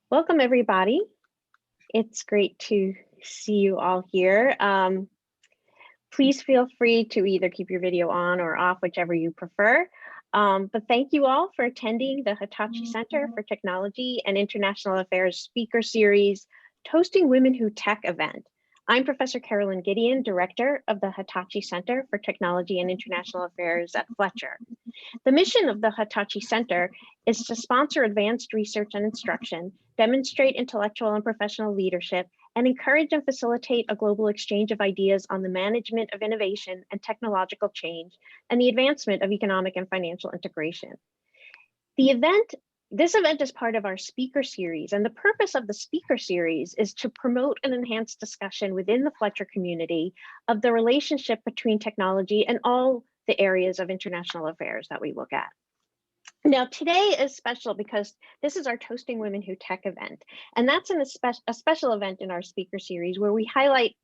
Welcome, everybody. It's great to see you all here. Please feel free to either keep your video on or off, whichever you prefer. But thank you all for attending the Hitachi Center for Technology and International Affairs Speaker Series, Toasting Women Who Tech event. I'm Professor Carolyn Gideon, Director of the Hitachi Center for Technology and International Affairs at Fletcher. The mission of the Hitachi Center is to sponsor advanced research and instruction, demonstrate intellectual and professional leadership, and encourage and facilitate a global exchange of ideas on the management of innovation and technological change and the advancement of economic and financial integration. This event is part of our speaker series, and the purpose of the speaker series is to promote and enhance discussion within the Fletcher community of the relationship between technology and all the areas of international affairs that we look at. Now, today is special because this is our Toasting Women Who Tech event, and that's a special event in our speaker series where we highlight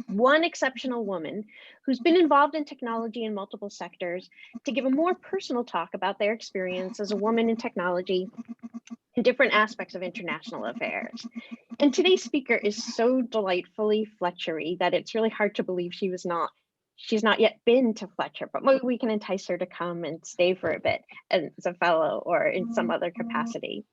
one exceptional woman who's been involved in technology in multiple sectors to give a more personal talk about their experience as a woman in technology in different aspects of international affairs. And today's speaker is so delightfully Fletchery that it's really hard to believe she's not yet been to Fletcher, but maybe we can entice her to come and stay for a bit as a fellow or in some other capacity.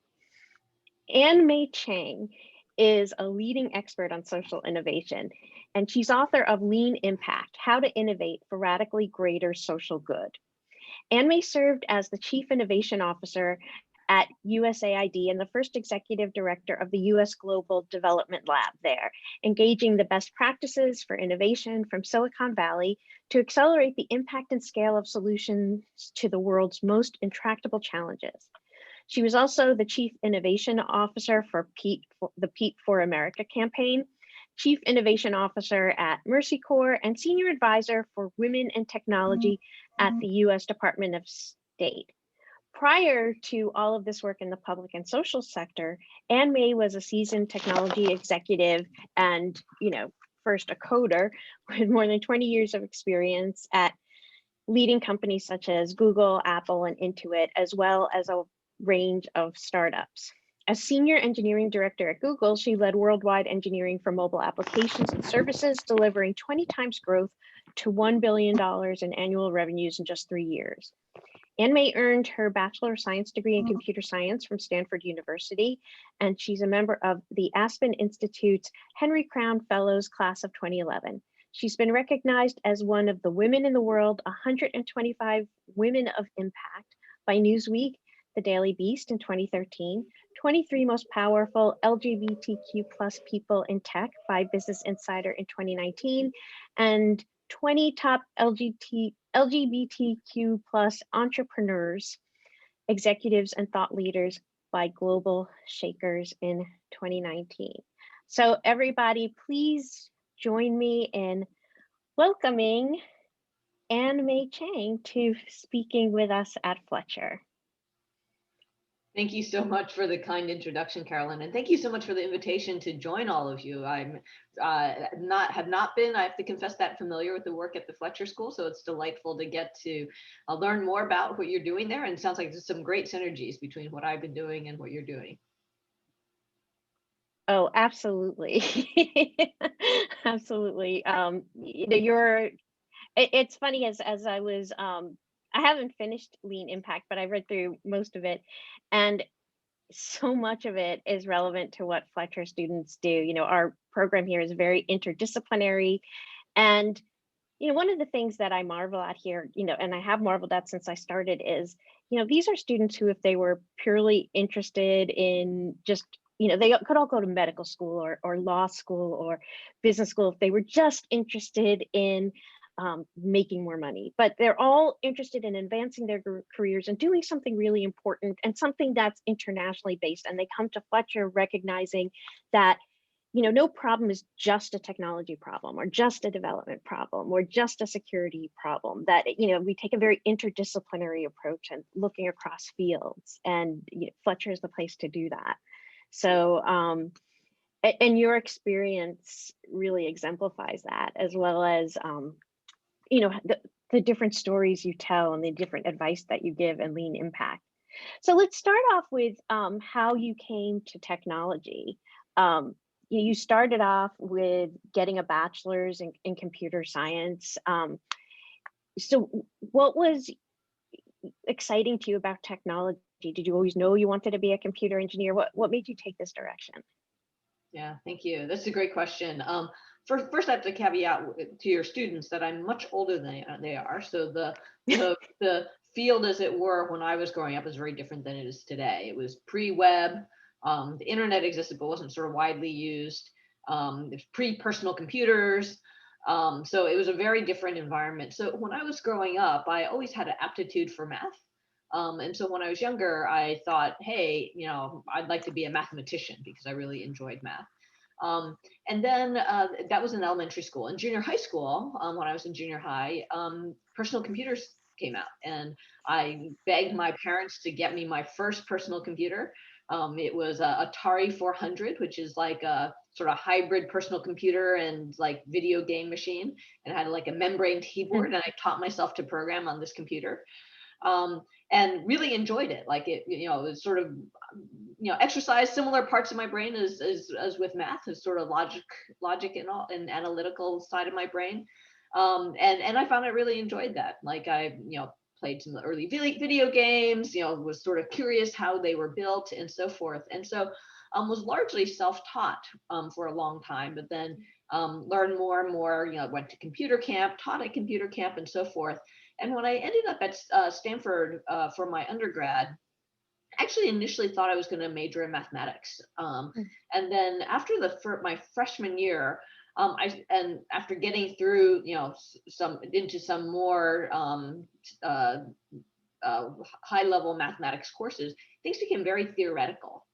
Mae Chang is a leading expert on social innovation, and she's author of Lean Impact, How to Innovate for Radically Greater Social Good. Mae served as the Chief Innovation Officer at USAID and the first executive director of the US Global Development Lab there, engaging the best practices for innovation from Silicon Valley to accelerate the impact and scale of solutions to the world's most intractable challenges. She was also the Chief Innovation Officer for the Peat for America campaign, Chief Innovation Officer at Mercy Corps, and Senior Advisor for Women and Technology at the US Department of State. Prior to all of this work in the public and social sector, Mae was a seasoned technology executive and, first a coder with more than 20 years of experience at leading companies such as Google, Apple, and Intuit, as well as a range of startups. As Senior Engineering Director at Google, she led worldwide engineering for mobile applications and services, delivering 20 times growth to $1 billion in annual revenues in just 3 years. Mae earned her Bachelor of Science degree in Computer Science from Stanford University, and she's a member of the Aspen Institute's Henry Crown Fellows Class of 2011. She's been recognized as one of the Women in the World 125 Women of Impact by Newsweek, The Daily Beast in 2013, 23 Most Powerful LGBTQ plus People in Tech by Business Insider in 2019, and 20 Top LGBTQ plus entrepreneurs, executives, and thought leaders by Global Shakers in 2019. So everybody, please join me in welcoming Mae Chang to speaking with us at Fletcher. Thank you so much for the kind introduction, Carolyn, and thank you so much for the invitation to join all of you. I'm have not been, I have to confess, that familiar with the work at the Fletcher School, so it's delightful to get to learn more about what you're doing there, and it sounds like there's some great synergies between what I've been doing and what you're doing. Oh, absolutely. Absolutely. It's funny as I was, I haven't finished Lean Impact, but I read through most of it, and so much of it is relevant to what Fletcher students do. Our program here is very interdisciplinary, and one of the things that I marvel at here, and I have marveled at since I started, is these are students who, if they were purely interested in just they could all go to medical school or law school or business school if they were just interested in making more money, but they're all interested in advancing their careers and doing something really important and something that's internationally based. And they come to Fletcher recognizing that, no problem is just a technology problem or just a development problem or just a security problem, that, we take a very interdisciplinary approach and looking across fields, and Fletcher is the place to do that. So, and your experience really exemplifies that, as well as, the different stories you tell and the different advice that you give and Lean Impact. So let's start off with how you came to technology. You started off with getting a bachelor's in computer science. So what was exciting to you about technology? Did you always know you wanted to be a computer engineer? What made you take this direction? Yeah, thank you. That's a great question. First, I have to caveat to your students that I'm much older than they are. So the field, as it were, when I was growing up, is very different than it is today. It was pre-web. The internet existed, but wasn't sort of widely used. There's pre-personal computers. So it was a very different environment. So when I was growing up, I always had an aptitude for math. And so when I was younger, I thought, hey, I'd like to be a mathematician because I really enjoyed math. And then that was in elementary school. In junior high school, when I was in junior high, personal computers came out, and I begged my parents to get me my first personal computer. It was a Atari 400, which is like a sort of hybrid personal computer and like video game machine, and it had like a membrane keyboard, and I taught myself to program on this computer. And really enjoyed it. Like it was sort of, exercise similar parts of my brain as with math, is sort of logic and all, and analytical side of my brain. And I found I really enjoyed that. Like I, played some early video games, was sort of curious how they were built and so forth. And so was largely self-taught for a long time, but then learned more and more, went to computer camp, taught at computer camp and so forth. And when I ended up at Stanford for my undergrad, I actually initially thought I was going to major in mathematics. And then after my freshman year, after getting through, some more high level mathematics courses, things became very theoretical.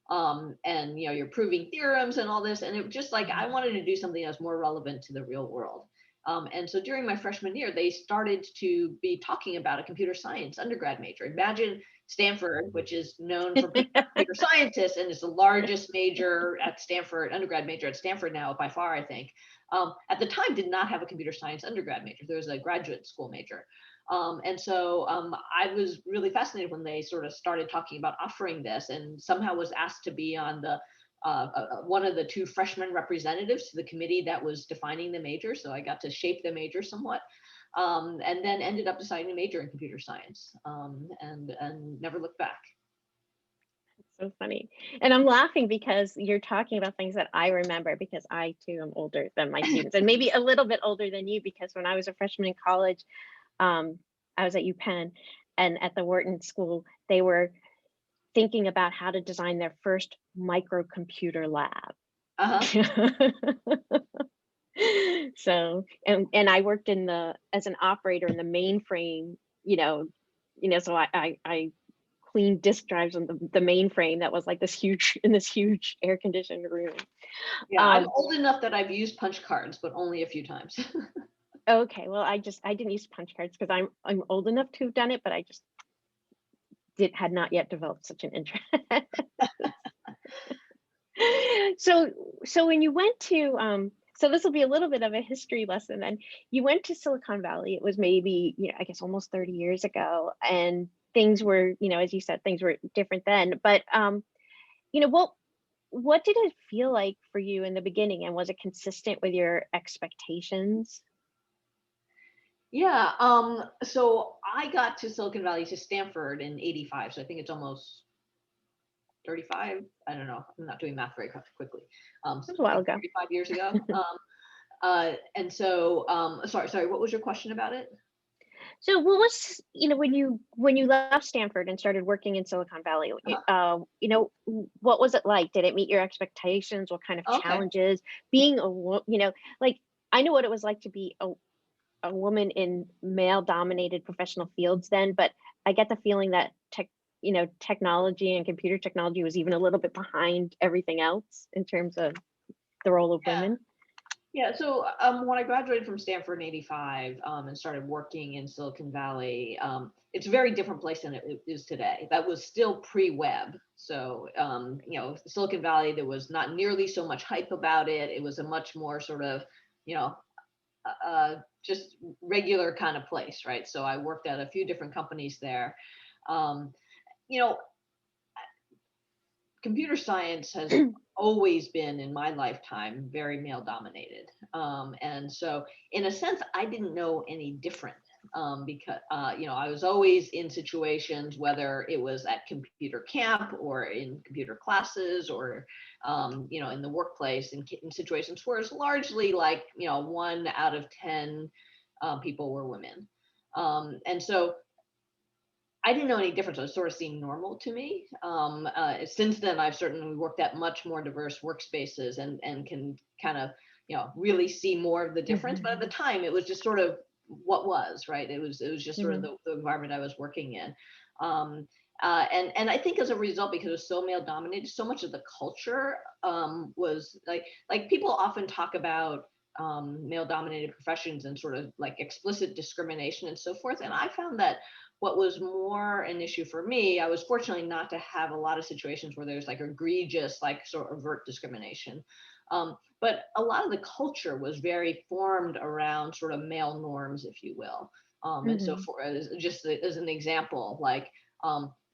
And you're proving theorems and all this, and it was just like I wanted to do something that was more relevant to the real world. And so during my freshman year, they started to be talking about a computer science undergrad major. Imagine Stanford, which is known for computer scientists, and is the largest major at Stanford, undergrad major at Stanford now by far, I think. At the time, did not have a computer science undergrad major. There was a graduate school major. And so I was really fascinated when they sort of started talking about offering this, and somehow was asked to be on the one of the two freshman representatives to the committee that was defining the major. So I got to shape the major somewhat, and then ended up deciding to major in computer science, and never looked back. So funny. And I'm laughing because you're talking about things that I remember, because I too am older than my students, and maybe a little bit older than you, because when I was a freshman in college, I was at UPenn, and at the Wharton School, they were thinking about how to design their first microcomputer lab. So, and I worked as an operator in the mainframe, so I cleaned disk drives on the mainframe that was like this huge air conditioned room. Yeah, I'm old enough that I've used punch cards, but only a few times. Okay, well, I didn't use punch cards because I'm old enough to have done it, but I just had not yet developed such an interest. So when you went to so this will be a little bit of a history lesson, and you went to Silicon Valley. It was maybe, I guess almost 30 years ago, and things were, as you said, things were different then. But what did it feel like for you in the beginning, and was it consistent with your expectations? Yeah, so I got to Silicon Valley, to Stanford in 85. So I think it's almost 35. I don't know. I'm not doing math very quickly. It was a while ago. 35 years ago. And so, sorry, what was your question about it? So what was, when you left Stanford and started working in Silicon Valley, what was it like? Did it meet your expectations? What kind of challenges being like, I know what it was like to be a woman in male dominated professional fields then, but I get the feeling that technology and computer technology was even a little bit behind everything else in terms of the role of women. Yeah, so when I graduated from Stanford in 85 and started working in Silicon Valley, it's a very different place than it is today. That was still pre-web. So, Silicon Valley, there was not nearly so much hype about it. It was a much more sort of, just regular kind of place, right? So I worked at a few different companies there. you know, computer science has always been in my lifetime very male dominated. And so in a sense, I didn't know any different, because, I was always in situations, whether it was at computer camp or in computer classes or, in the workplace, in situations where it's largely like, 1 out of 10 people were women. And so I didn't know any difference. It was sort of seemed normal to me. Since then, I've certainly worked at much more diverse workspaces and can kind of, really see more of the difference. But at the time, it was just sort of what was, right. It was just sort of the environment I was working in. And I think as a result, because it was so male dominated, so much of the culture was like people often talk about male dominated professions and sort of like explicit discrimination and so forth. And I found that what was more an issue for me, I was fortunately not to have a lot of situations where there's like egregious, like sort of overt discrimination. But a lot of the culture was very formed around sort of male norms, if you will. And so just as an example, like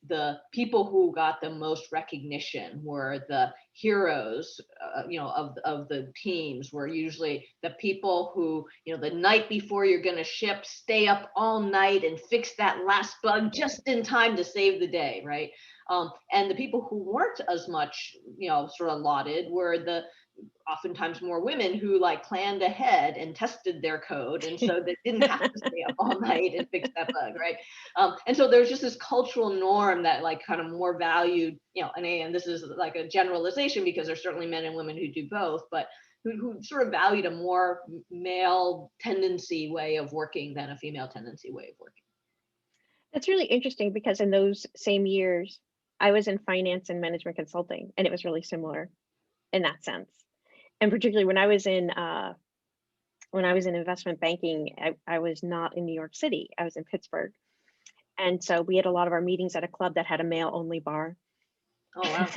the people who got the most recognition were the heroes, of the teams, were usually the people who, the night before you're going to ship, stay up all night and fix that last bug just in time to save the day, right? And the people who weren't as much, sort of lauded were the oftentimes more women who like planned ahead and tested their code, and so they didn't have to stay up all night and fix that bug, right? And so there's just this cultural norm that like kind of more valued, and this is like a generalization because there's certainly men and women who do both, but who sort of valued a more male tendency way of working than a female tendency way of working. That's really interesting because in those same years, I was in finance and management consulting, and it was really similar in that sense. And particularly when I was in investment banking, I was not in New York City. I was in Pittsburgh. And so we had a lot of our meetings at a club that had a male only bar. Oh, wow.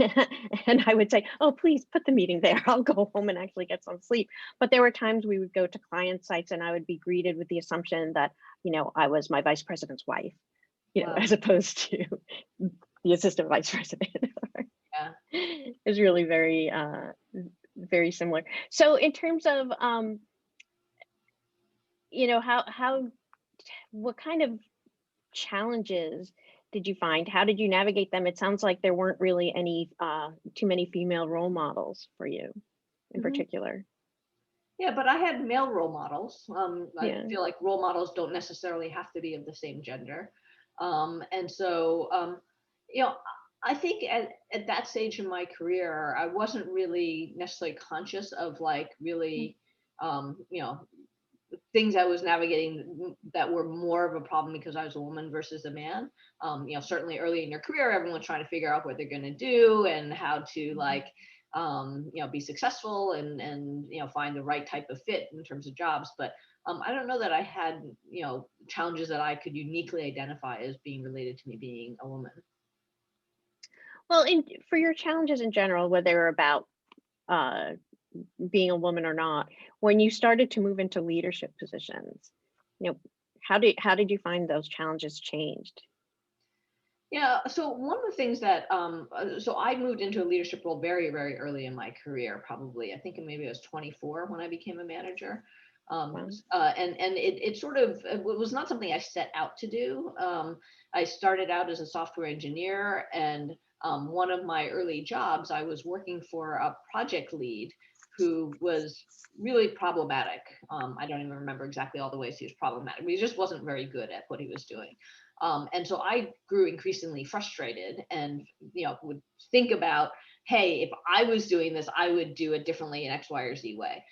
And I would say, oh, please put the meeting there. I'll go home and actually get some sleep. But there were times we would go to client sites and I would be greeted with the assumption that, I was my vice president's wife, Wow. as opposed to the assistant vice president. Yeah. It was really very, very similar. So in terms of, what kind of challenges did you find? How did you navigate them? It sounds like there weren't really any too many female role models for you in particular. Yeah, but I had male role models. Yeah. I feel like role models don't necessarily have to be of the same gender. And so, I think at that stage in my career, I wasn't really necessarily conscious of like really, things I was navigating that were more of a problem because I was a woman versus a man. Certainly early in your career, everyone's trying to figure out what they're going to do and how to like, be successful and find the right type of fit in terms of jobs. But I don't know that I had, challenges that I could uniquely identify as being related to me being a woman. Well, for your challenges in general, whether they're about being a woman or not, when you started to move into leadership positions, how did you find those challenges changed? Yeah, so one of the things that, so I moved into a leadership role very, very early in my career, probably. I think maybe I was 24 when I became a manager. Wow. And it sort of, it was not something I set out to do. I started out as a software engineer, and one of my early jobs, I was working for a project lead who was really problematic. I don't even remember exactly all the ways he was problematic, but he just wasn't very good at what he was doing. And so I grew increasingly frustrated and, would think about, hey, if I was doing this, I would do it differently in X, Y, or Z way.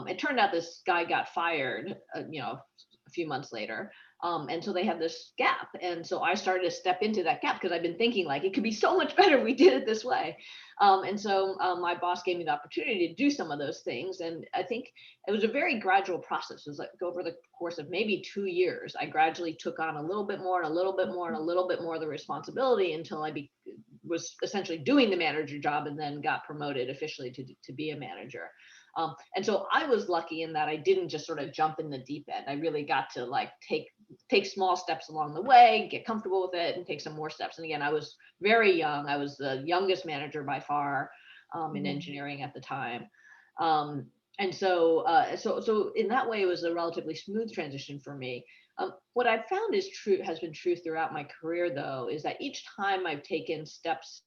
It turned out this guy got fired, a few months later. And so they had this gap. And so I started to step into that gap because I've been thinking like, it could be so much better if we did it this way. And so my boss gave me the opportunity to do some of those things. And I think it was a very gradual process. It was like over the course of maybe 2 years, I gradually took on a little bit more and a little bit more and a little bit more of the responsibility until I was essentially doing the manager job and then got promoted officially to be a manager. And so I was lucky in that I didn't just sort of jump in the deep end. I really got to like take small steps along the way, get comfortable with it, and take some more steps. And again, I was very young. I was the youngest manager by far in engineering at the time. And so in that way, it was a relatively smooth transition for me. What I've found has been true throughout my career, though, is that each time I've taken steps,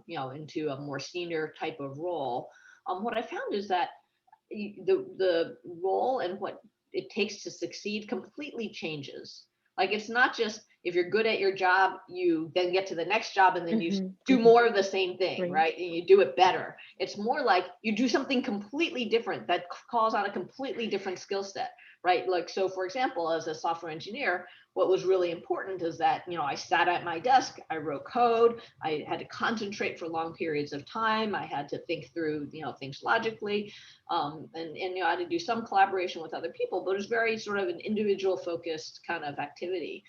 into a more senior type of role, what I found is that the role and what it takes to succeed completely changes. Like it's not just if you're good at your job, you then get to the next job and then you do more of the same thing, right? And you do it better. It's more like you do something completely different that calls on a completely different skill set, right? Like, so for example, as a software engineer, what was really important is that, I sat at my desk, I wrote code, I had to concentrate for long periods of time. I had to think through, things logically. And I had to do some collaboration with other people, but it was very sort of an individual focused kind of activity.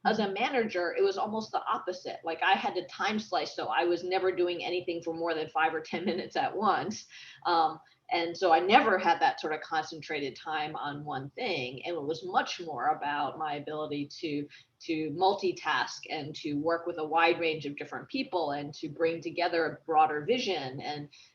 As a manager, it was almost the opposite. Like I had to time slice, so I was never doing anything for more than 5 or 10 minutes at once. And so I never had that sort of concentrated time on one thing. And it was much more about my ability to multitask and to work with a wide range of different people and to bring together a broader vision.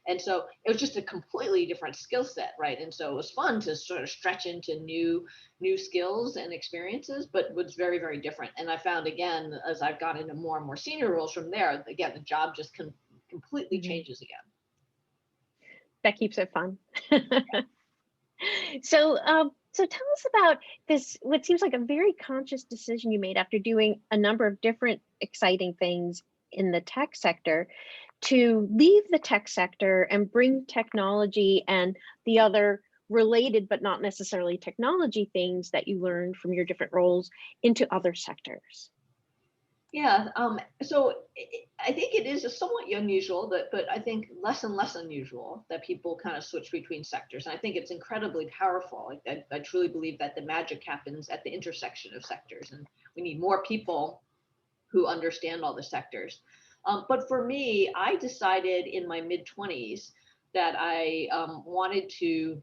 And so it was just a completely different skill set, right? And so it was fun to sort of stretch into new skills and experiences, but was very, very different. And I found, again, as I've gotten into more and more senior roles from there, again, the job just completely changes again. That keeps it fun. So tell us about this, what seems like a very conscious decision you made after doing a number of different exciting things in the tech sector to leave the tech sector and bring technology and the other related but not necessarily technology things that you learned from your different roles into other sectors. Yeah, so I think it is somewhat unusual, but I think less and less unusual that people kind of switch between sectors. And I think it's incredibly powerful. I truly believe that the magic happens at the intersection of sectors, and we need more people who understand all the sectors. But for me, I decided in my mid-20s that I wanted to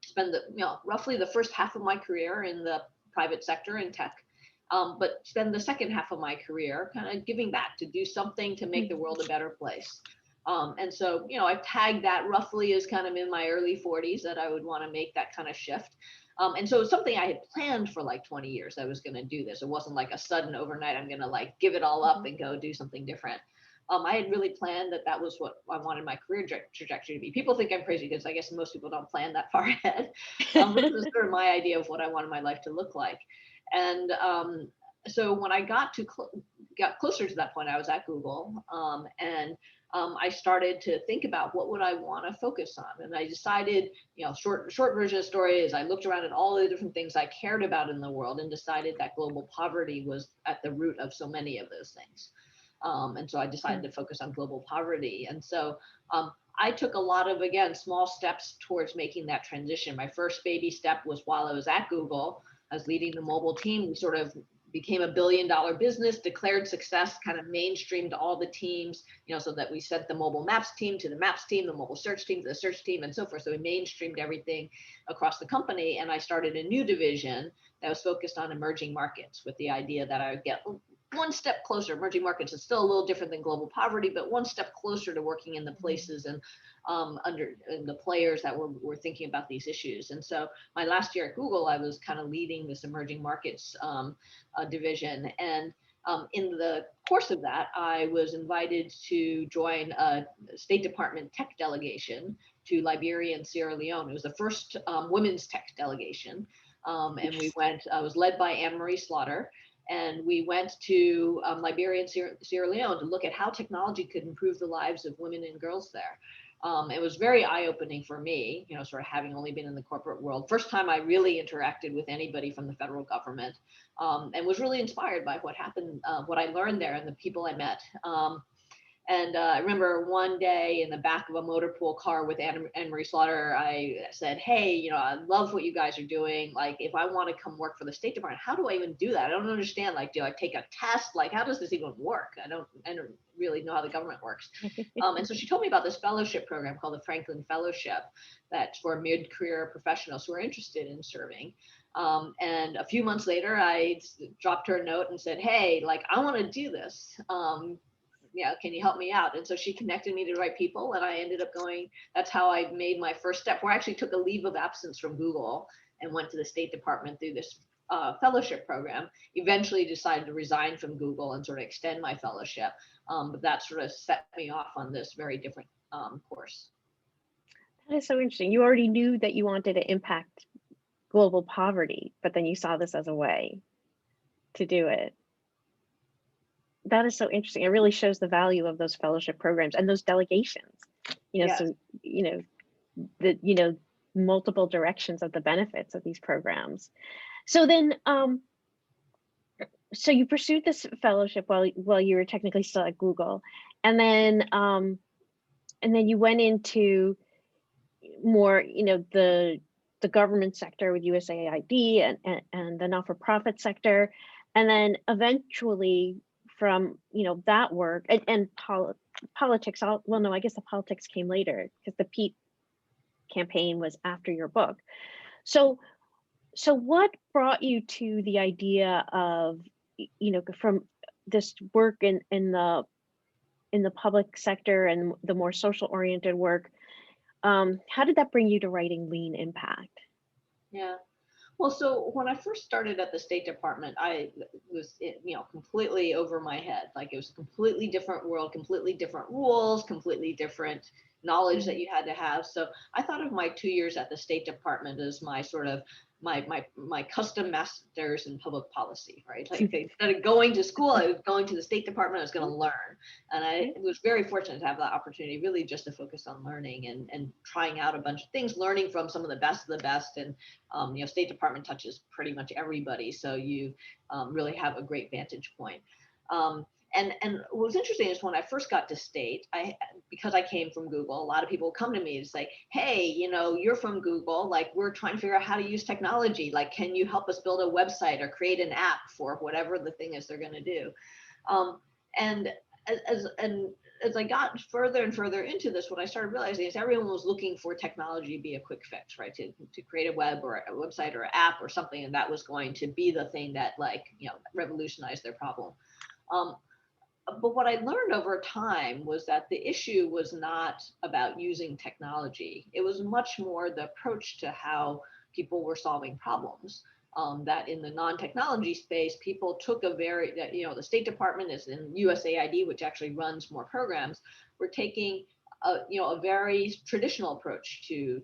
spend roughly the first half of my career in the private sector in tech. But spend the second half of my career kind of giving back to do something to make the world a better place. And so, I've tagged that roughly as kind of in my early 40s that I would want to make that kind of shift. And so it's something I had planned for like 20 years. I was going to do this. It wasn't like a sudden overnight, I'm going to like give it all up and go do something different. I had really planned that was what I wanted my career trajectory to be. People think I'm crazy because I guess most people don't plan that far ahead. This was sort of my idea of what I wanted my life to look like. And so when I got closer to that point, I was at Google, and I started to think about what would I want to focus on. And I decided, short version of the story is I looked around at all the different things I cared about in the world and decided that global poverty was at the root of so many of those things. And so I decided to focus on global poverty. And so I took a lot of, again, small steps towards making that transition. My first baby step was while I was at Google. I was leading the mobile team. We sort of became $1 billion business, declared success, kind of mainstreamed all the teams, so that we sent the mobile maps team to the maps team, the mobile search team to the search team, and so forth. So we mainstreamed everything across the company. And I started a new division that was focused on emerging markets with the idea that I would get one step closer. Emerging markets is still a little different than global poverty, but one step closer to working in the places and the players that were thinking about these issues. And so my last year at Google, I was kind of leading this emerging markets division. And in the course of that, I was invited to join a State Department tech delegation to Liberia and Sierra Leone. It was the first women's tech delegation. And we went, I was led by Anne-Marie Slaughter. And we went to Liberia and Sierra Leone to look at how technology could improve the lives of women and girls there. It was very eye-opening for me, sort of having only been in the corporate world. First time I really interacted with anybody from the federal government, and was really inspired by what happened, what I learned there and the people I met. And I remember one day in the back of a motor pool car with Anne Marie Slaughter, I said, hey, you know, I love what you guys are doing. Like, if I want to come work for the State Department, how do I even do that? I don't understand. Like, do I take a test? Like, how does this even work? I don't really know how the government works. And so she told me about this fellowship program called the Franklin Fellowship that's for mid-career professionals who are interested in serving. And a few months later, I dropped her a note and said, hey, like, I want to do this. Yeah, can you help me out? And so she connected me to the right people, and I ended up going. That's how I made my first step, where I actually took a leave of absence from Google and went to the State Department through this fellowship program. Eventually decided to resign from Google and sort of extend my fellowship. But that sort of set me off on this very different course. That is so interesting. You already knew that you wanted to impact global poverty, but then you saw this as a way to do it. That is so interesting. It really shows the value of those fellowship programs and those delegations. You know, Yes. so you know, multiple directions of the benefits of these programs. So then, so you pursued this fellowship while you were technically still at Google, and then you went into more, you know, the government sector with USAID and the not-for-profit sector, and then eventually from, you know, that work and politics. Well, no, I guess the politics came later because the Pete campaign was after your book. So what brought you to the idea of, you know, from this work in the public sector and the more social oriented work? How did that bring you to writing Lean Impact? Yeah. Well, so when I first started at the State Department, I was, you know, completely over my head. Like, it was a completely different world, completely different rules, completely different knowledge that you had to have. So I thought of my 2 years at the State Department as my sort of my custom masters in public policy, right? Like, instead of going to school, I was going to the State Department, I was going to learn. And I was very fortunate to have that opportunity, really just to focus on learning and trying out a bunch of things, learning from some of the best of the best. And, you know, State Department touches pretty much everybody. So you really have a great vantage point. And what was interesting is when I first got to State, because I came from Google, a lot of people come to me and say, hey, you know, you're from Google, like, we're trying to figure out how to use technology. Like, can you help us build a website or create an app for whatever the thing is they're going to do? And as I got further and further into this, what I started realizing is everyone was looking for technology to be a quick fix, right? To create a web or a website or an app or something, and that was going to be the thing that, like, you know, revolutionized their problem. But what I learned over time was that the issue was not about using technology. It was much more the approach to how people were solving problems. That in the non-technology space, people took you know, the State Department is in USAID, which actually runs more programs. We're taking you know, a very traditional approach to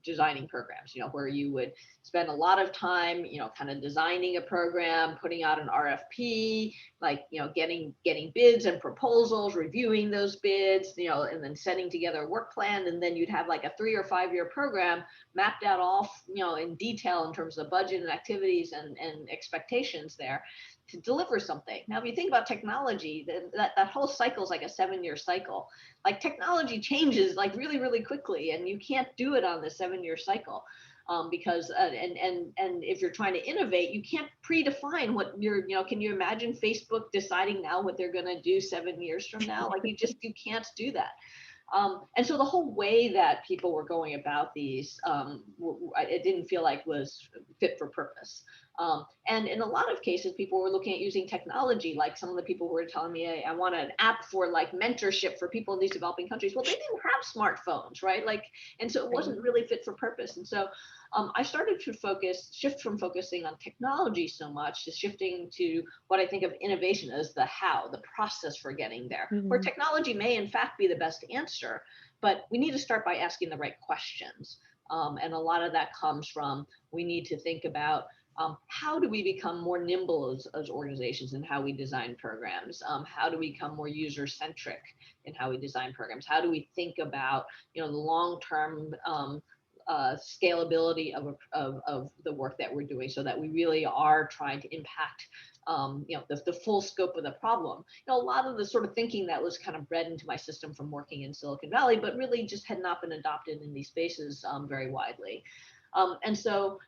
designing programs, you know, where you would spend a lot of time, you know, kind of designing a program, putting out an RFP, like, you know, getting bids and proposals, reviewing those bids, you know, and then setting together a work plan. And then you'd have like a 3 or 5 year program mapped out all, you know, in detail in terms of budget and activities and expectations there to deliver something. Now, if you think about technology, that whole cycle is like a 7-year cycle. Like, technology changes like really, really quickly, and you can't do it on the 7-year cycle. Because and if you're trying to innovate, you can't predefine what you're, you know, can you imagine Facebook deciding now what they're going to do 7 years from now? Like, you can't do that. And so the whole way that people were going about these, it didn't feel like was fit for purpose. And in a lot of cases, people were looking at using technology. Like, some of the people who were telling me, I want an app for like mentorship for people in these developing countries. Well, they didn't have smartphones, right? Like, and so it wasn't really fit for purpose. And so I started to shift from focusing on technology so much to shifting to what I think of innovation as the how, the process for getting there, where technology may in fact be the best answer, but we need to start by asking the right questions. And a lot of that comes from, we need to think about how do we become more nimble as organizations in how we design programs? How do we become more user-centric in how we design programs? How do we think about, you know, the long-term scalability of the work that we're doing, so that we really are trying to impact the full scope of the problem. A lot of the sort of thinking that was kind of bred into my system from working in Silicon Valley, but really just had not been adopted in these spaces very widely. And so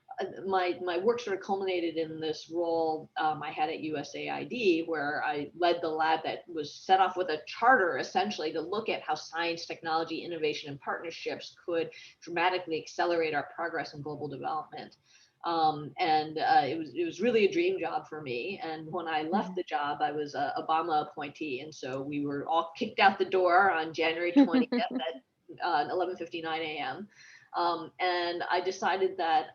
my work sort of culminated in this role I had at USAID, where I led the lab that was set off with a charter, essentially, to look at how science, technology, innovation, and partnerships could dramatically accelerate our progress in global development. It was really a dream job for me. And when I left the job, I was a Obama appointee, and so we were all kicked out the door on January 20th at 11:59 a.m. And I decided that,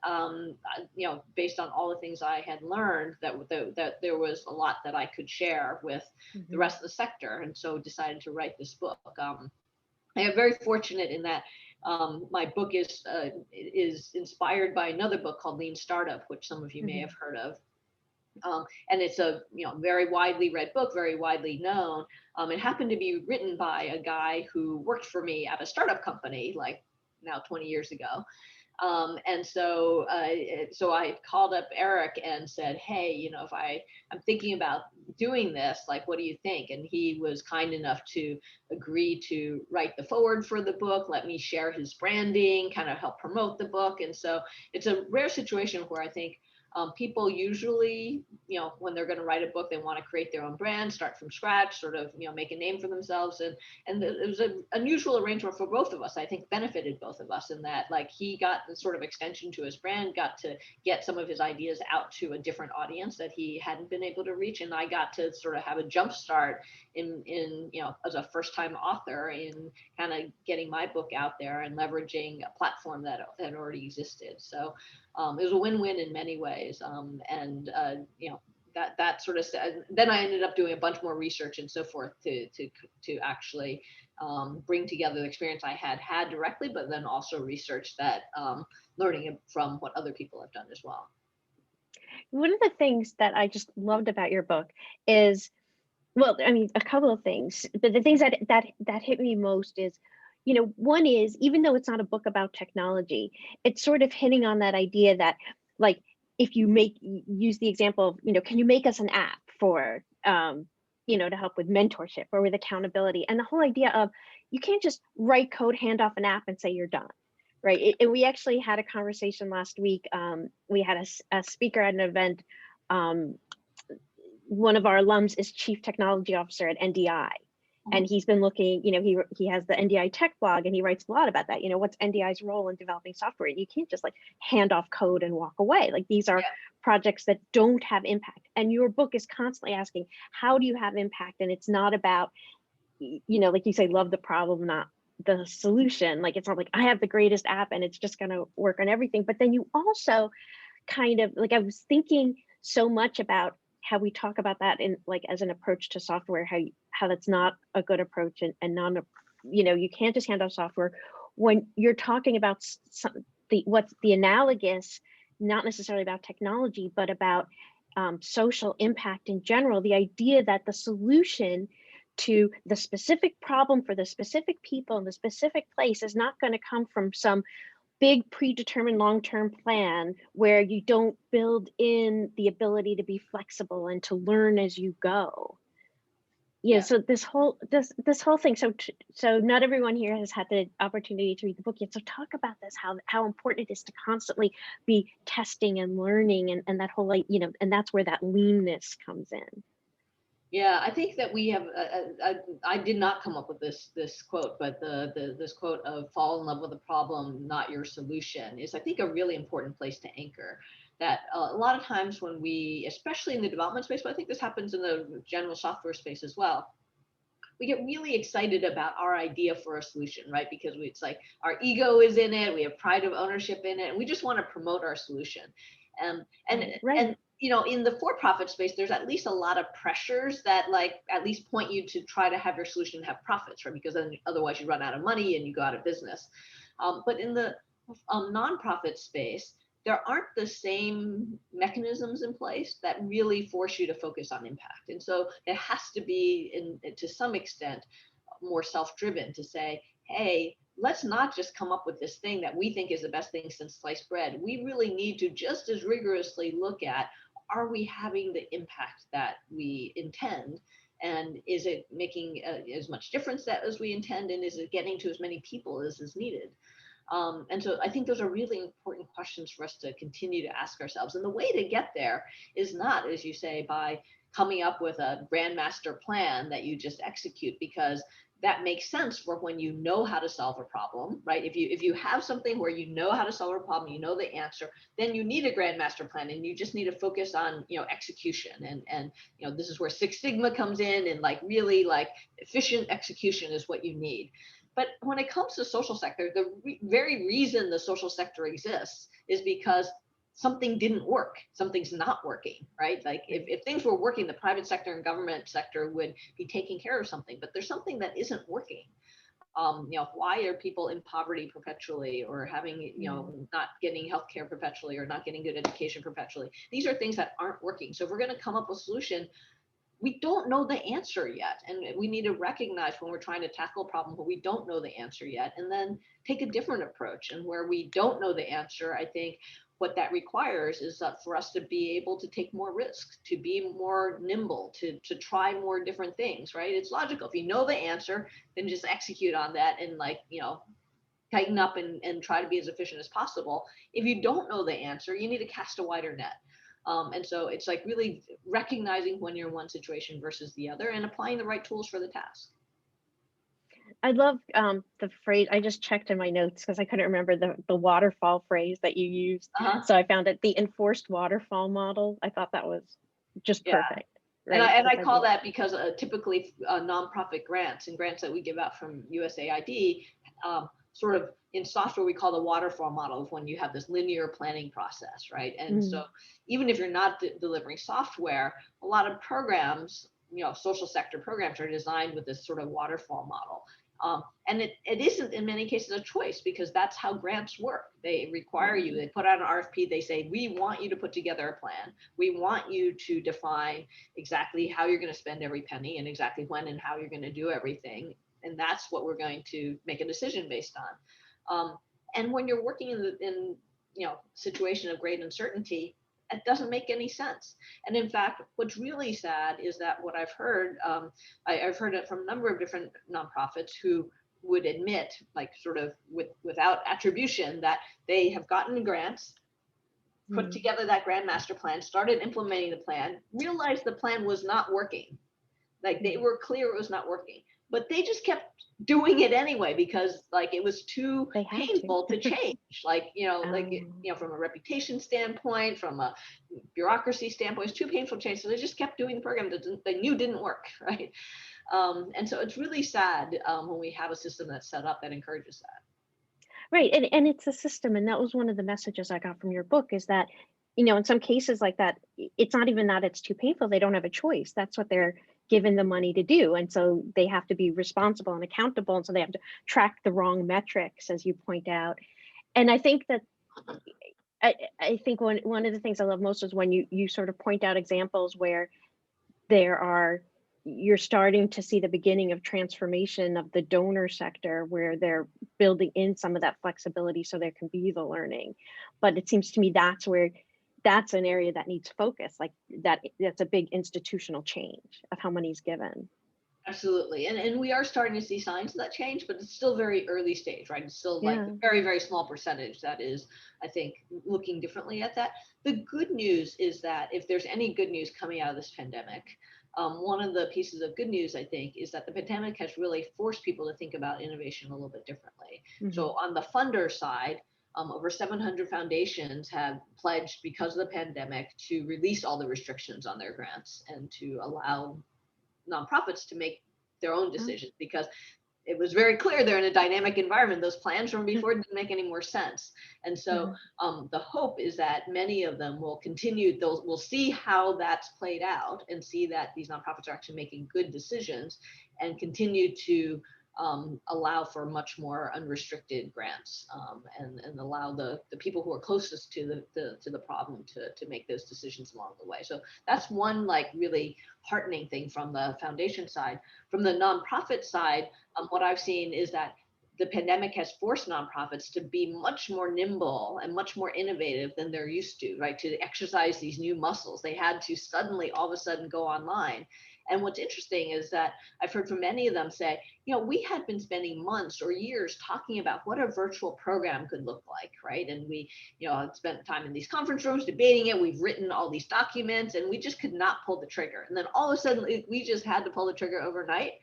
based on all the things I had learned, that there was a lot that I could share with the rest of the sector, and so decided to write this book. I am very fortunate in that my book is inspired by another book called Lean Startup, which some of you may have heard of. And it's a very widely read book, very widely known. It happened to be written by a guy who worked for me at a startup company, like now 20 years ago. So I called up Eric and said, hey, if I'm thinking about doing this, like, what do you think? And he was kind enough to agree to write the foreword for the book, let me share his branding, kind of help promote the book. And so it's a rare situation where I think people usually, when they're going to write a book, they want to create their own brand, start from scratch, sort of, make a name for themselves. And it was an unusual arrangement for both of us. I think benefited both of us in that, like, he got the sort of extension to his brand, got to get some of his ideas out to a different audience that he hadn't been able to reach. And I got to sort of have a jump start in as a first-time author in kind of getting my book out there and leveraging a platform that already existed. So it was a win-win in many ways. That sort of then I ended up doing a bunch more research and so forth to actually bring together the experience I had directly, but then also research that, learning from what other people have done as well. One of the things that I just loved about your book is, well, I mean, a couple of things, but the things that hit me most is, one is, even though it's not a book about technology, it's sort of hitting on that idea that, like, if you use the example of, can you make us an app for, to help with mentorship or with accountability, and the whole idea of, you can't just write code, hand off an app and say you're done, right? And we actually had a conversation last week. We had a speaker at an event. One of our alums is chief technology officer at NDI. And he's been looking, he has the NDI tech blog, and he writes a lot about that. What's NDI's role in developing software? You can't just like hand off code and walk away. Like, these are projects that don't have impact. And your book is constantly asking, how do you have impact? And it's not about, like you say, love the problem, not the solution. Like, it's not like I have the greatest app and it's just going to work on everything. But then you also kind of, like, I was thinking so much about how we talk about that in, like, as an approach to software, how that's not a good approach, and not you can't just hand off software when you're talking about what's the analogous, not necessarily about technology, but about social impact in general. The idea that the solution to the specific problem for the specific people in the specific place is not going to come from some big predetermined long-term plan where you don't build in the ability to be flexible and to learn as you go. So this whole thing, so not everyone here has had the opportunity to read the book yet. So talk about this, how important it is to constantly be testing and learning, and that whole, like, and that's where that leanness comes in. Yeah, I think that we have, I did not come up with this quote, but this quote of fall in love with the problem, not your solution, is, I think, a really important place to anchor. That a lot of times when we, especially in the development space, but I think this happens in the general software space as well, we get really excited about our idea for a solution, right? Because it's like our ego is in it, we have pride of ownership in it, and we just want to promote our solution. And in the for-profit space, there's at least a lot of pressures that, like, at least point you to try to have your solution have profits, right? Because then otherwise you run out of money and you go out of business. But in the nonprofit space, there aren't the same mechanisms in place that really force you to focus on impact. And so it has to be, to some extent, more self-driven to say, hey, let's not just come up with this thing that we think is the best thing since sliced bread. We really need to just as rigorously look at are we having the impact that we intend? And is it making as much difference as we intend? And is it getting to as many people as is needed? And so I think those are really important questions for us to continue to ask ourselves. And the way to get there is not, as you say, by coming up with a grand master plan that you just execute, because that makes sense for when you know how to solve a problem, right? If you have something where you know how to solve a problem, you know the answer, then you need a grand master plan, and you just need to focus on, execution. And this is where Six Sigma comes in, and like really like efficient execution is what you need. But when it comes to social sector, the very reason the social sector exists is because something didn't work. Something's not working, right? Like if things were working, the private sector and government sector would be taking care of something, but there's something that isn't working. Why are people in poverty perpetually, or having, not getting healthcare perpetually, or not getting good education perpetually? These are things that aren't working. So if we're going to come up with a solution, we don't know the answer yet. And we need to recognize when we're trying to tackle a problem where we don't know the answer yet, and then take a different approach. And where we don't know the answer, I think what that requires is that for us to be able to take more risks, to be more nimble, to try more different things, right? It's logical. If you know the answer, then just execute on that and tighten up and try to be as efficient as possible. If you don't know the answer, you need to cast a wider net. And so it's like really recognizing when you're in one situation versus the other, and applying the right tools for the task. I love the phrase. I just checked in my notes because I couldn't remember the waterfall phrase that you used. So I found it the enforced waterfall model. I thought that was just perfect. Right? And I call that because typically nonprofit grants and grants that we give out from USAID, sort of in software, we call the waterfall model of when you have this linear planning process, right? And so even if you're not delivering software, a lot of programs, social sector programs are designed with this sort of waterfall model. And it isn't in many cases a choice, because that's how grants work. They require you, they put out an RFP, they say, we want you to put together a plan. We want you to define exactly how you're going to spend every penny, and exactly when and how you're going to do everything. And that's what we're going to make a decision based on. And when you're working in situation of great uncertainty, it doesn't make any sense. And in fact, what's really sad is that what I've heard, I've heard it from a number of different nonprofits who would admit, like sort of without attribution, that they have gotten grants, put together that grand master plan, started implementing the plan, realized the plan was not working. Like they were clear it was not working, but they just kept doing it anyway, because like it was too painful to change. From a reputation standpoint, from a bureaucracy standpoint, it's too painful to change. So they just kept doing the program that they knew didn't work, right? And so it's really sad when we have a system that's set up that encourages that. Right. And it's a system. And that was one of the messages I got from your book, is that, in some cases like that, it's not even that it's too painful. They don't have a choice. That's what they're given the money to do. And so they have to be responsible and accountable. And so they have to track the wrong metrics, as you point out. And I think that I think one of the things I love most is when you sort of point out examples where you're starting to see the beginning of transformation of the donor sector, where they're building in some of that flexibility so there can be the learning. But it seems to me that's an area that needs focus, like that's a big institutional change of how money's given. Absolutely. And we are starting to see signs of that change, but it's still very early stage, right? It's still like a very, very small percentage that is, I think, looking differently at that. The good news is that if there's any good news coming out of this pandemic, one of the pieces of good news, I think, is that the pandemic has really forced people to think about innovation a little bit differently. So on the funder side, over 700 foundations have pledged, because of the pandemic, to release all the restrictions on their grants and to allow nonprofits to make their own decisions, because it was very clear they're in a dynamic environment. Those plans from before didn't make any more sense. And so the hope is that many of them will continue, we'll see how that's played out, and see that these nonprofits are actually making good decisions, and continue to allow for much more unrestricted grants, and allow the people who are closest to the problem to make those decisions along the way. So that's one like really heartening thing from the foundation side. From the nonprofit side, what I've seen is that the pandemic has forced nonprofits to be much more nimble and much more innovative than they're used to, right? To exercise these new muscles. They had to suddenly, all of a sudden, go online. And what's interesting is that I've heard from many of them say, we had been spending months or years talking about what a virtual program could look like, right? And we, had spent time in these conference rooms debating it. We've written all these documents and we just could not pull the trigger. And then all of a sudden we just had to pull the trigger overnight.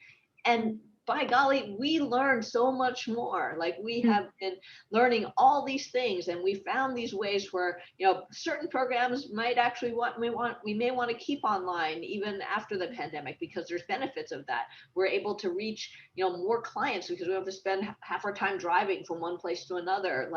And by golly, we learned so much more. Like we have been learning all these things, and we found these ways where certain programs might actually we may want to keep online even after the pandemic because there's benefits of that. We're able to reach more clients because we don't have to spend half our time driving from one place to another.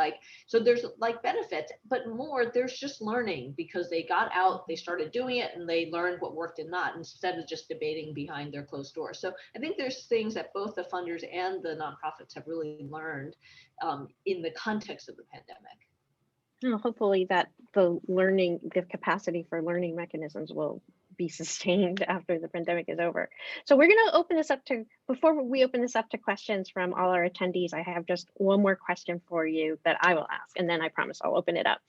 So there's benefits, but more there's just learning because they got out, they started doing it, and they learned what worked and not instead of just debating behind their closed doors. So I think there's things that both the funders and the nonprofits have really learned in the context of the pandemic. Hopefully that the capacity for learning mechanisms will be sustained after the pandemic is over. So we're going to open this up before we open this up to questions from all our attendees, I have just one more question for you that I will ask, and then I promise I'll open it up.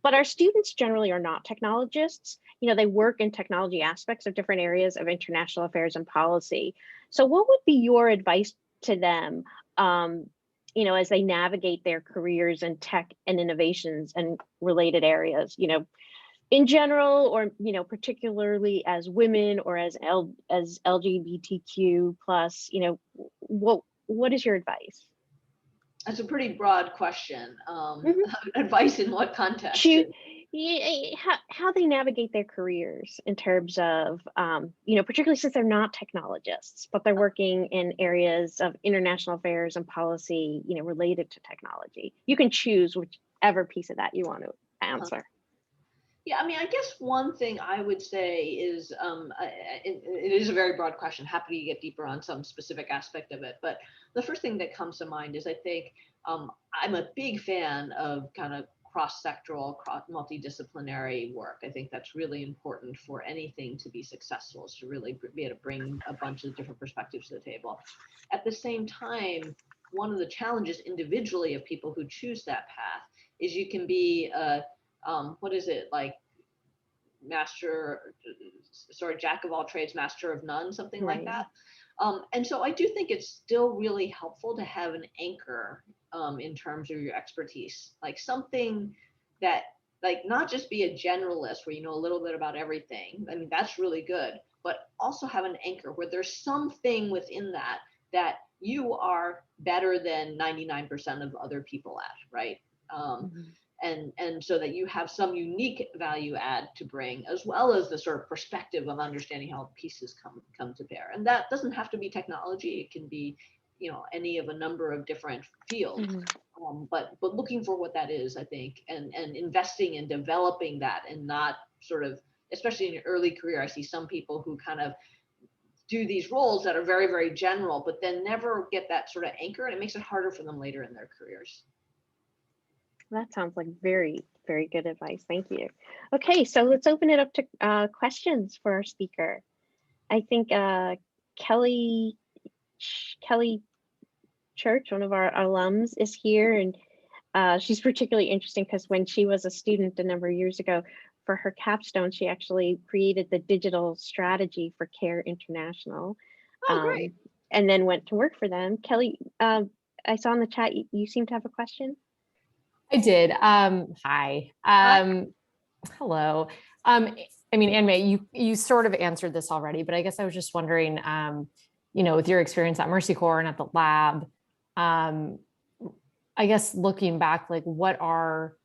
But our students generally are not technologists. They work in technology aspects of different areas of international affairs and policy. So what would be your advice to them, as they navigate their careers in tech and innovations and related areas, in general, or, particularly as women or as LGBTQ plus, what is your advice? That's a pretty broad question. Advice in what context? How they navigate their careers in terms of, particularly since they're not technologists, but they're working in areas of international affairs and policy, related to technology. You can choose whichever piece of that you want to answer. Yeah, I guess one thing I would say is, it is a very broad question. Happy to get deeper on some specific aspect of it. But the first thing that comes to mind is I think I'm a big fan of kind of cross-sectoral, multidisciplinary work. I think that's really important for anything to be successful, is to really be able to bring a bunch of different perspectives to the table. At the same time, one of the challenges individually of people who choose that path is you can be jack of all trades, master of none, something Right. like that. And so I do think it's still really helpful to have an anchor in terms of your expertise, like something that, not just be a generalist where you know a little bit about everything. That's really good, but also have an anchor where there's something within that you are better than 99% of other people at, right? And so that you have some unique value add to bring, as well as the sort of perspective of understanding how pieces come to bear. And that doesn't have to be technology. It can be, any of a number of different fields. But looking for what that is, I think, and investing in developing that, and not sort of, especially in your early career, I see some people who kind of do these roles that are very, very general, but then never get that sort of anchor, and it makes it harder for them later in their careers. That sounds like very, very good advice. Thank you. Okay, so let's open it up to questions for our speaker. I think Kelly Church, one of our alums, is here, and she's particularly interesting because when she was a student a number of years ago, for her capstone, she actually created the digital strategy for CARE International. Oh, great. And then went to work for them. Kelly, I saw in the chat, you seem to have a question. I did. Hi. Hello. Anne-Mae, you sort of answered this already, but I guess I was just wondering, with your experience at Mercy Corps and at the lab, I guess looking back, what are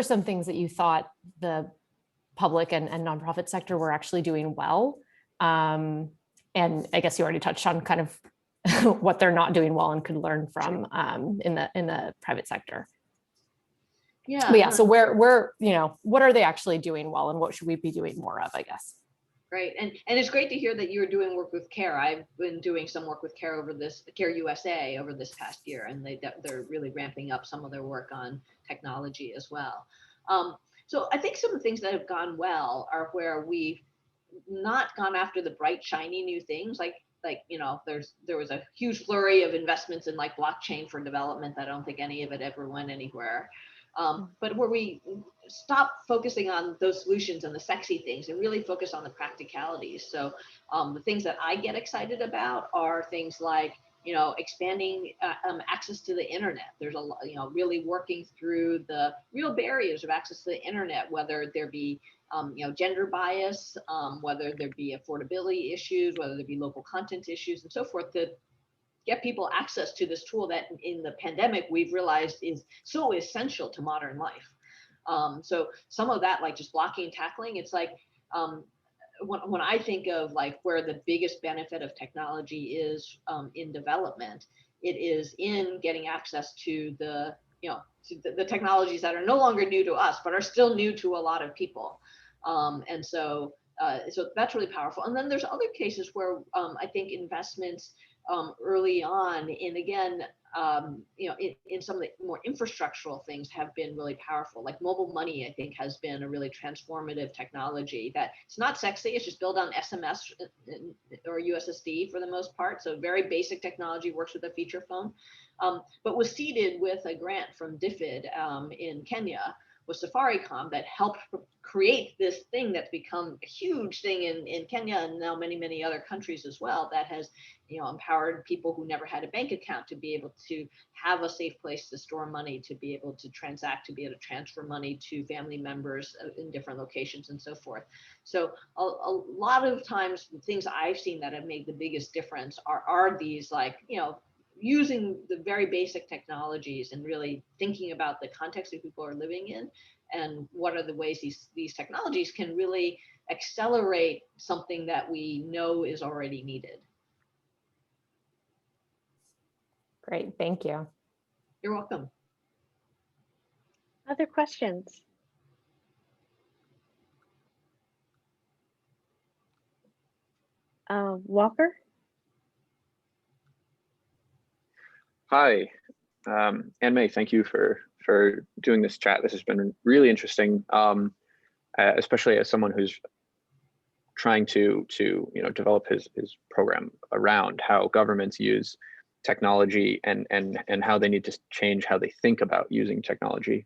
some things that you thought the public and nonprofit sector were actually doing well? And I guess you already touched on kind of what they're not doing well and could learn from in the private sector. Yeah. But yeah. So where what are they actually doing well, and what should we be doing more of, I guess? Great. And it's great to hear that you're doing work with CARE. I've been doing some work with CARE CARE USA over this past year, and they're really ramping up some of their work on technology as well. So I think some of the things that have gone well are where we've not gone after the bright, shiny new things. Like like, there was a huge flurry of investments in like blockchain for development. I don't think any of it ever went anywhere. But where we stop focusing on those solutions and the sexy things and really focus on the practicalities. So the things that I get excited about are things like, expanding access to the internet. There's a lot, really working through the real barriers of access to the internet, whether there be gender bias, whether there be affordability issues, whether there be local content issues and so forth, to get people access to this tool that in the pandemic we've realized is so essential to modern life. So some of that, like just blocking and tackling, it's like when I think of like where the biggest benefit of technology is in development, it is in getting access to the the technologies that are no longer new to us, but are still new to a lot of people. And so that's really powerful. And then there's other cases where I think investments early on, and again, in some of the more infrastructural things have been really powerful. Like mobile money, I think, has been a really transformative technology that it's not sexy. It's just built on SMS or USSD for the most part. So very basic technology, works with a feature phone, but was seeded with a grant from DFID in Kenya with Safaricom that helped create this thing that's become a huge thing in Kenya and now many other countries as well, that has empowered people who never had a bank account to be able to have a safe place to store money, to be able to transact, to be able to transfer money to family members in different locations and so forth. So a lot of times the things I've seen that have made the biggest difference are these, like, using the very basic technologies and really thinking about the context that people are living in and what are the ways these technologies can really accelerate something that we know is already needed. Great, thank you. You're welcome. Other questions? Walker? Hi, and May, thank you for doing this chat. This has been really interesting, especially as someone who's trying to develop his program around how governments use technology and how they need to change how they think about using technology.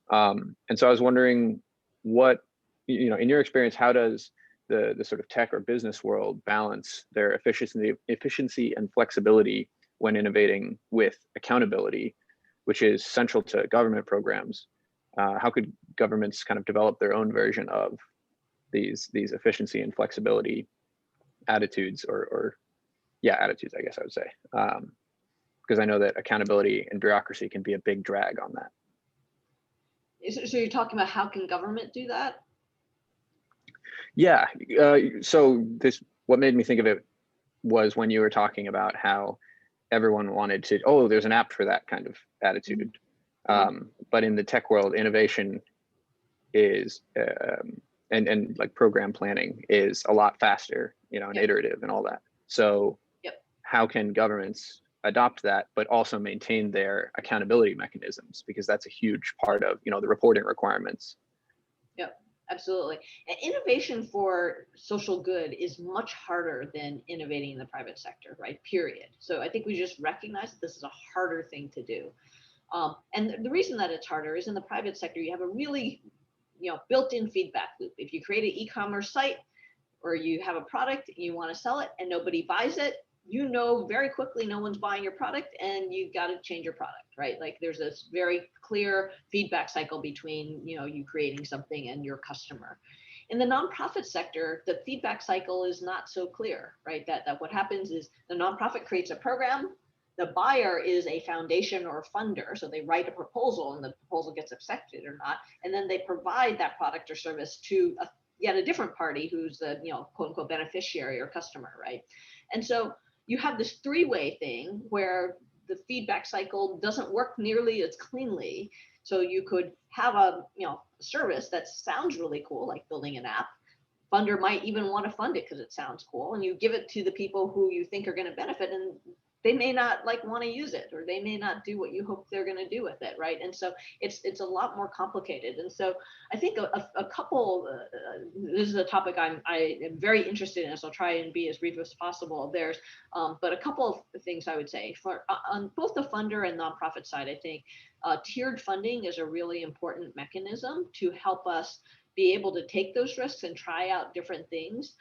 And so I was wondering, what, in your experience, how does the sort of tech or business world balance their efficiency and flexibility when innovating with accountability, which is central to government programs? How could governments kind of develop their own version of these efficiency and flexibility attitudes, or attitudes, I guess I would say, because I know that accountability and bureaucracy can be a big drag on that. So you're talking about how can government do that? Yeah. So what made me think of it was when you were talking about how everyone wanted to, oh, there's an app for that kind of attitude. But in the tech world, innovation is, and like program planning is a lot faster, and iterative and all that. So how can governments adopt that, but also maintain their accountability mechanisms? Because that's a huge part of, the reporting requirements. Yep, absolutely. And innovation for social good is much harder than innovating in the private sector, right? Period. So I think we just recognize that this is a harder thing to do. And the reason that it's harder is in the private sector, you have a really, built-in feedback loop. If you create an e-commerce site or you have a product and you want to sell it and nobody buys it, very quickly no one's buying your product and you got to change your product, right? Like there's this very clear feedback cycle between, you creating something and your customer. In the nonprofit sector, the feedback cycle is not so clear, right? That what happens is the nonprofit creates a program, the buyer is a foundation or a funder, so they write a proposal and the proposal gets accepted or not, and then they provide that product or service to yet a different party who's the quote unquote beneficiary or customer, right? And so you have this three-way thing where the feedback cycle doesn't work nearly as cleanly. So you could have a service that sounds really cool, like building an app. Funder might even want to fund it because it sounds cool, and you give it to the people who you think are going to benefit, and they may not like want to use it, or they may not do what you hope they're going to do with it, right? And so it's a lot more complicated. And so I think a couple, this is a topic I am very interested in, so I'll try and be as brief as possible. But a couple of things I would say for on both the funder and nonprofit side. I think tiered funding is a really important mechanism to help us be able to take those risks and try out different things,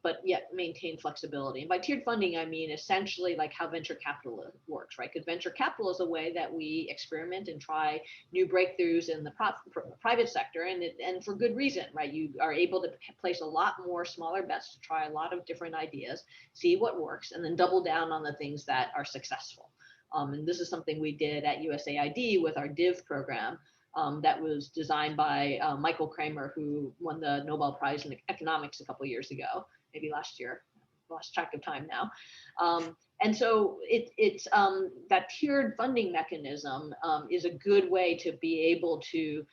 but yet maintain flexibility. And by tiered funding, I mean essentially like how venture capital works, right? Because venture capital is a way that we experiment and try new breakthroughs in the private sector, and for good reason, right? You are able to place a lot more smaller bets to try a lot of different ideas, see what works, and then double down on the things that are successful. And this is something we did at USAID with our DIV program. That was designed by Michael Kramer, who won the Nobel Prize in Economics a couple of years ago, maybe last year, lost track of time now. And so it's that tiered funding mechanism is a good way to be able to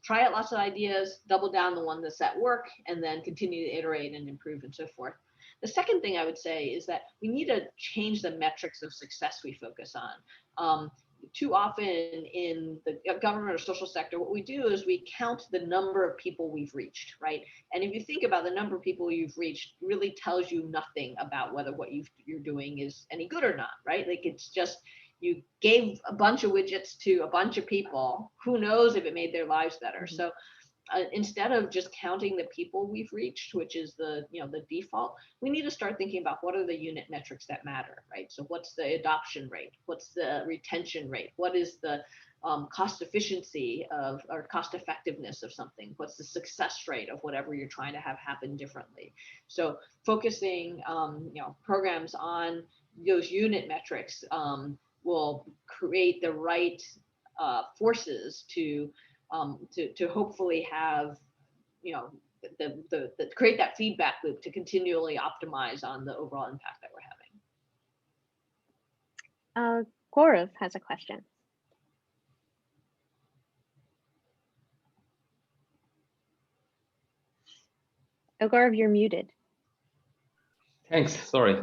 try out lots of ideas, double down the ones that work, and then continue to iterate and improve and so forth. The second thing I would say is that we need to change the metrics of success we focus on. Too often in the government or social sector, what we do is we count the number of people we've reached, right? And if you think about the number of people you've reached, really tells you nothing about whether what you're doing is any good or not, right? Like it's just, you gave a bunch of widgets to a bunch of people, who knows if it made their lives better. Mm-hmm. So instead of just counting the people we've reached, which is the default, we need to start thinking about what are the unit metrics that matter, right? So what's the adoption rate? What's the retention rate? What is the cost efficiency of, or cost effectiveness of something? What's the success rate of whatever you're trying to have happen differently? So focusing programs on those unit metrics will create the right forces to hopefully have, the create that feedback loop to continually optimize on the overall impact that we're having. Gaurav has a question. Oh, Gaurav, you're muted. Thanks, sorry.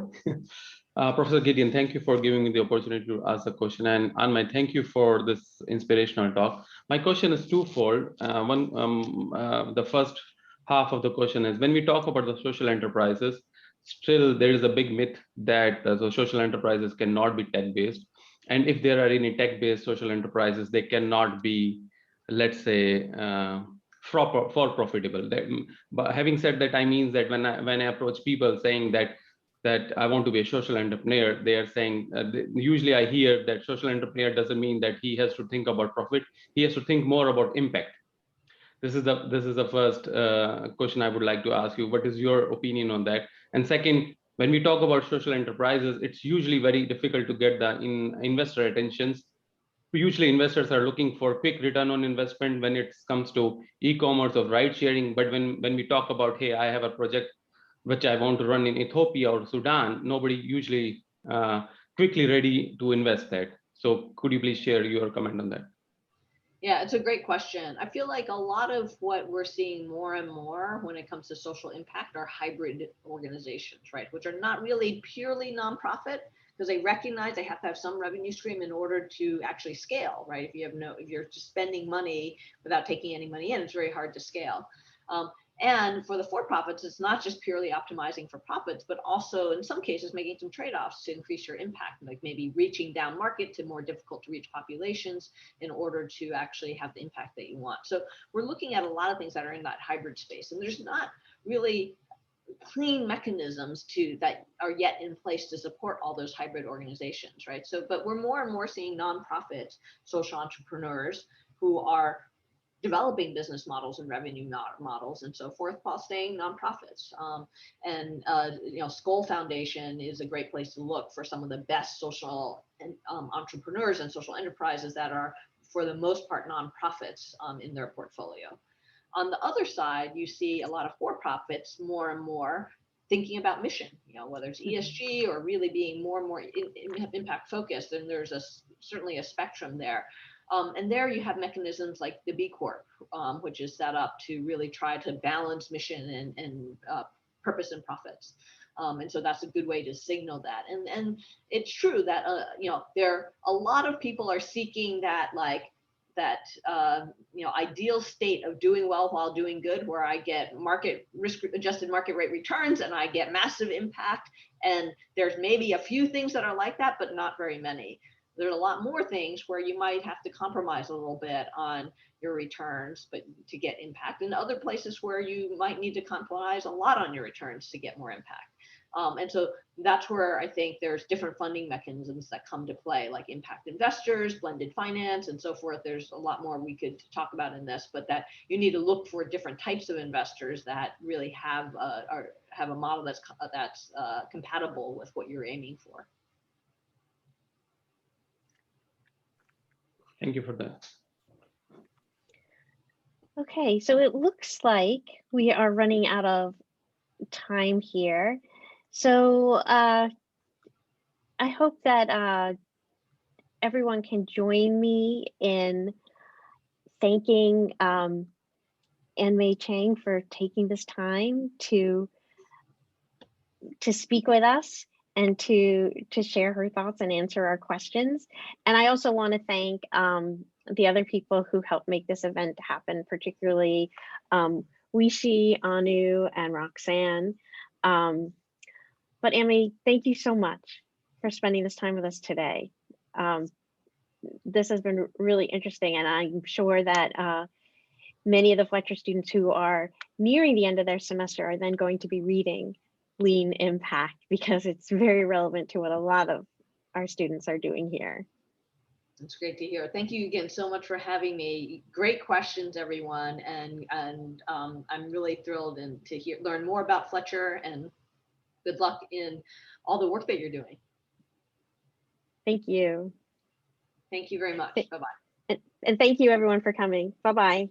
Professor Gideon, thank you for giving me the opportunity to ask a question. And Anmai, thank you for this inspirational talk. My question is twofold. The first half of the question is, when we talk about the social enterprises, still there is a big myth that the social enterprises cannot be tech-based. And if there are any tech-based social enterprises, they cannot be, let's say, for profitable. But having said that, I mean that when I approach people saying that I want to be a social entrepreneur, they are saying, usually I hear that social entrepreneur doesn't mean that he has to think about profit. He has to think more about impact. This is the first question I would like to ask you. What is your opinion on that? And second, when we talk about social enterprises, it's usually very difficult to get the investor attentions. Usually investors are looking for quick return on investment when it comes to e-commerce or ride sharing. But when we talk about, hey, I have a project which I want to run in Ethiopia or Sudan, nobody usually quickly ready to invest that. So could you please share your comment on that? Yeah, it's a great question. I feel like a lot of what we're seeing more and more when it comes to social impact are hybrid organizations, right? Which are not really purely nonprofit, because they recognize they have to have some revenue stream in order to actually scale, right? If you're just spending money without taking any money in, it's very hard to scale. And for the for-profits, it's not just purely optimizing for profits, but also in some cases making some trade-offs to increase your impact, like maybe reaching down market to more difficult to reach populations in order to actually have the impact that you want. So we're looking at a lot of things that are in that hybrid space, and there's not really clean mechanisms that are yet in place to support all those hybrid organizations, right? So, but we're more and more seeing nonprofit social entrepreneurs who are developing business models and revenue models and so forth while staying nonprofits. Skoll Foundation is a great place to look for some of the best social entrepreneurs and social enterprises that are, for the most part, nonprofits in their portfolio. On the other side, you see a lot of for-profits more and more thinking about mission, whether it's ESG or really being more and more impact focused, and there's certainly a spectrum there. And there you have mechanisms like the B Corp, which is set up to really try to balance mission and purpose and profits. And so that's a good way to signal that. And it's true that, there a lot of people are seeking that ideal state of doing well while doing good, where I get risk adjusted market rate returns and I get massive impact. And there's maybe a few things that are like that, but not very many. There's a lot more things where you might have to compromise a little bit on your returns, but to get impact, and other places where you might need to compromise a lot on your returns to get more impact. And so that's where I think there's different funding mechanisms that come to play, like impact investors, blended finance, and so forth. There's a lot more we could talk about in this, but that you need to look for different types of investors that really have a model that's compatible with what you're aiming for. Thank you for that. Okay, so it looks like we are running out of time here. So I hope that everyone can join me in thanking Mae Chang for taking this time to speak with us and to share her thoughts and answer our questions. And I also want to thank the other people who helped make this event happen, particularly Wishi, Anu, and Roxanne. But Mae, thank you so much for spending this time with us today. This has been really interesting, and I'm sure that many of the Fletcher students who are nearing the end of their semester are then going to be reading Lean Impact, because it's very relevant to what a lot of our students are doing here. It's great to hear. Thank you again so much for having me. Great questions, everyone, and I'm really thrilled to learn more about Fletcher, and good luck in all the work that you're doing. Thank you. Thank you very much. Bye-bye. And thank you everyone for coming. Bye-bye.